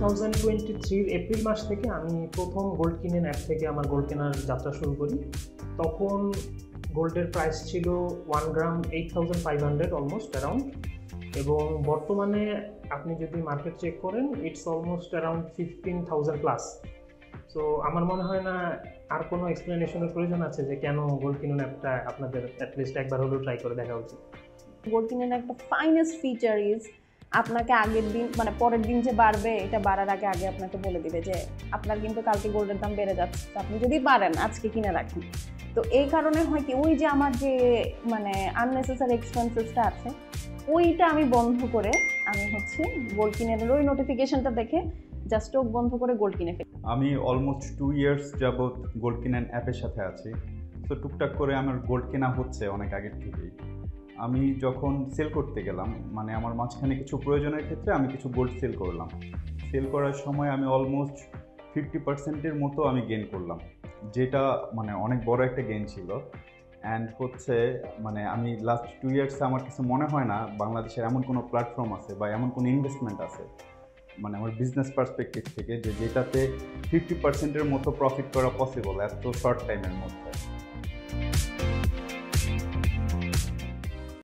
2023 April মাস থেকে আমি প্রথম গোল্ড কিনেন অ্যাপ থেকে আমার গোল্ড কেনার যাত্রা শুরু করি। তখন গোল্ডের প্রাইস ছিল 1 গ্রাম 8500 অলমোস্ট অ্যারাউন্ড, এবং বর্তমানে আপনি যদি মার্কেট চেক করেন it's almost around 15,000 plus. So আমার মনে হয় না আর কোনো এক্সপ্লেনেশনের প্রয়োজন আছে যে কেন গোল্ড কিনুন অ্যাপটা আপনাদের অ্যাটলিস্ট একবার হলেও ট্রাই করে দেখা উচিত। গোল্ড কিনেন একটা ফাইনেস্ট ফিচার ইজ আপনাকে আগের দিন মানে পরের দিন যে বাড়বে এটা বাড়ার আগে আগে আপনাকে বলে দিবে যে আপনার কিন্তু কালকে গোল্ডের দাম বেড়ে যাচ্ছে, আপনি যদি পারেন আজকে কিনে রাখেন। তো এই কারণে হয় কি ওই যে আমার যে মানে আননেসেসারি এক্সপেন্সেসটা আছে ওইটা আমি বন্ধ করে আমি গোল্ড কিনের ওই নোটিফিকেশনটা দেখে জাস্ট চোখ বন্ধ করে গোল্ড কিনে ফেলি। আমি অলমোস্ট 2 ইয়ার্স যাবৎ গোল্ড কিনেন অ্যাপের সাথে আছি। তো টুকটাক করে আমার গোল্ড কেনা হচ্ছে অনেক আগের থেকেই। আমি যখন সেল করতে গেলাম মানে আমার মাঝখানে কিছু প্রয়োজনের ক্ষেত্রে আমি কিছু গোল্ড সেল করলাম। সেল করার সময় আমি অলমোস্ট 50%-এর মতো আমি গেইন করলাম, যেটা মানে অনেক বড় একটা গেইন ছিল। অ্যান্ড মানে আমি লাস্ট 2 ইয়ার্সে আমার কিছু মনে হয় না বাংলাদেশের এমন কোনো প্ল্যাটফর্ম আছে বা এমন কোনো ইনভেস্টমেন্ট আছে মানে আমার বিজনেস পার্সপেক্টিভ থেকে যেটাতে 50%-এর মতো প্রফিট করা পসিবল এত শর্ট টাইমের মধ্যে।